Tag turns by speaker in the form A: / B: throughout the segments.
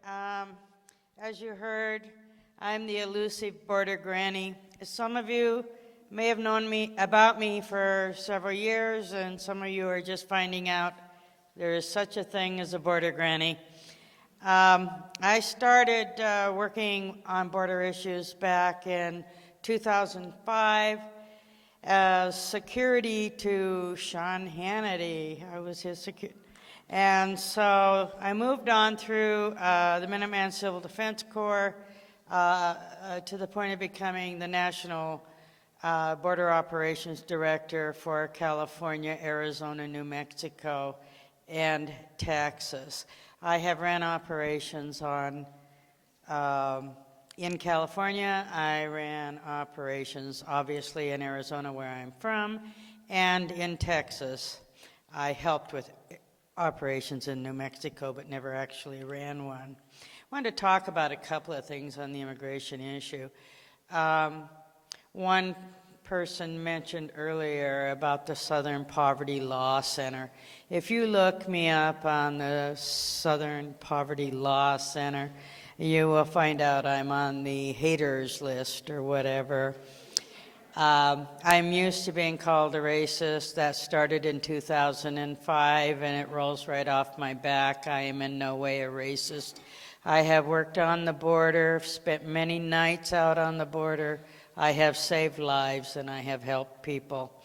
A: Um, as you heard, I'm the elusive border granny. Some of you may have known about me for several years, and some of you are just finding out there is such a thing as a border granny. I started working on border issues back in 2005 as security to Sean Hannity. I was his security. And so I moved on through the Minuteman Civil Defense Corps to the point of becoming the National Border Operations Director for California, Arizona, New Mexico, and Texas. I have ran operations on in California. I ran operations, obviously, in Arizona, where I'm from, and in Texas. I helped with operations in New Mexico, but never actually ran one. I wanted to talk about a couple of things on the immigration issue. One person mentioned earlier about the Southern Poverty Law Center. If you look me up on the Southern Poverty Law Center, you will find out I'm on the haters list or whatever. I'm used to being called a racist. That started in 2005, and it rolls right off my back. I am in no way a racist. I have worked on the border, spent many nights out on the border. I have saved lives, and I have helped people.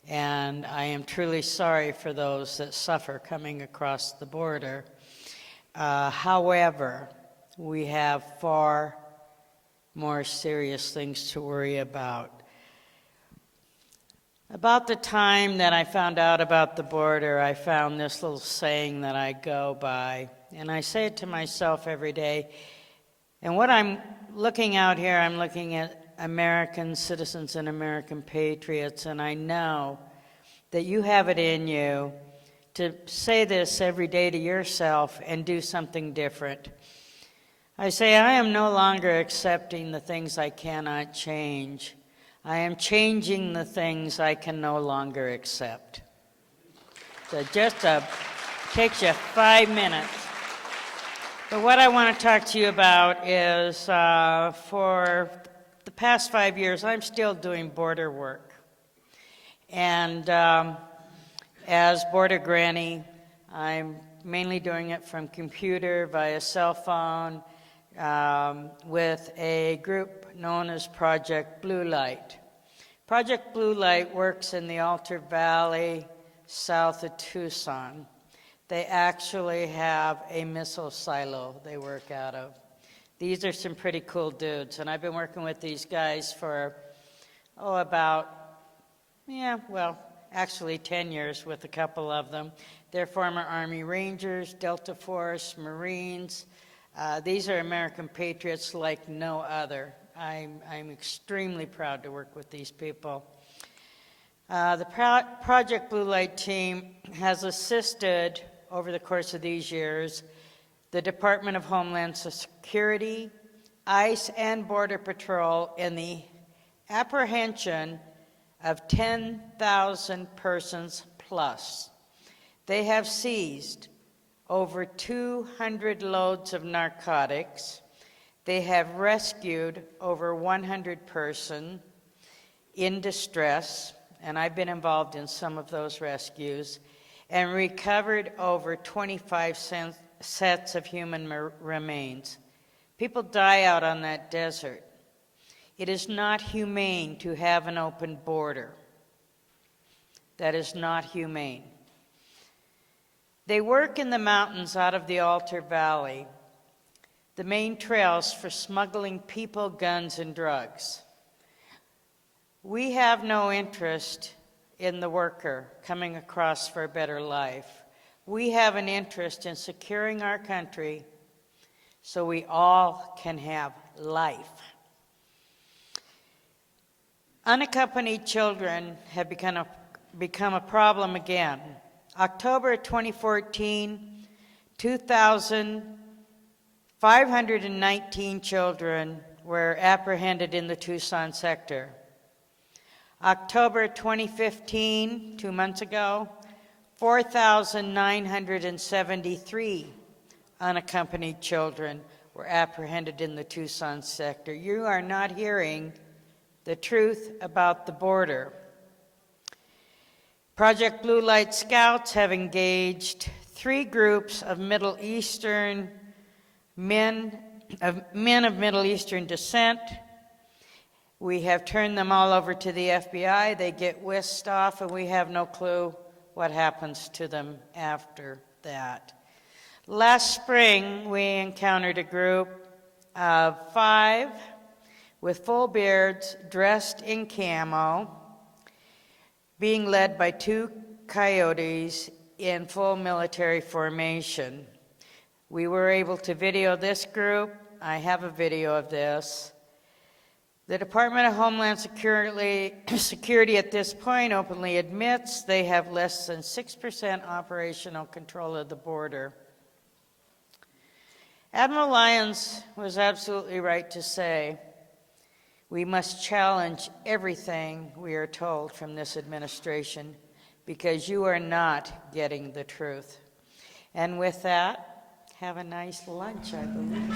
A: And I am truly sorry for those that suffer coming across the border. However, we have far more serious things to worry about. About the time that I found out about the border, I found this little saying that I go by, and I say it to myself every day. And what I'm looking out here, I'm looking at American citizens and American patriots, and I know that you have it in you to say this every day to yourself and do something different. I say, I am no longer accepting the things I cannot change. I am changing the things I can no longer accept. So just takes you 5 minutes. But what I want to talk to you about is for the past 5 years, I'm still doing border work. And as border granny, I'm mainly doing it from computer, via cell phone, with a group known as Project Blue Light. Project Blue Light works in the Altar Valley, south of Tucson. They actually have a missile silo they work out of. These are some pretty cool dudes, and I've been working with these guys for, actually 10 years with a couple of them. They're former Army Rangers, Delta Force, Marines. These are American patriots like no other. I'm extremely proud to work with these people. The Project Blue Light team has assisted, over the course of these years, the Department of Homeland Security, ICE, and Border Patrol in the apprehension of 10,000 persons plus. They have seized over 200 loads of narcotics. They have rescued over 100 persons in distress, and I've been involved in some of those rescues, and recovered over 25 sets of human remains. People die out on that desert. It is not humane to have an open border. That is not humane. They work in the mountains out of the Altar Valley, the main trails for smuggling people, guns, and drugs. We have no interest in the worker coming across for a better life. We have an interest in securing our country so we all can have life. Unaccompanied children have become a problem again. October 2014, 2,519 children were apprehended in the Tucson sector. October 2015, 2 months ago, 4,973 unaccompanied children were apprehended in the Tucson sector. You are not hearing the truth about the border. Project Blue Light Scouts have engaged 3 groups of Middle Eastern men of Middle Eastern descent. We have turned them all over to the FBI. They get whisked off, and we have no clue what happens to them after that. Last spring, we encountered a group of 5 with full beards, dressed in camo, being led by 2 coyotes in full military formation. We were able to video this group. I have a video of this. The Department of Homeland Security at this point openly admits they have less than 6% operational control of the border. Admiral Lyons was absolutely right to say, we must challenge everything we are told from this administration because you are not getting the truth. And with that, have a nice lunch, I believe.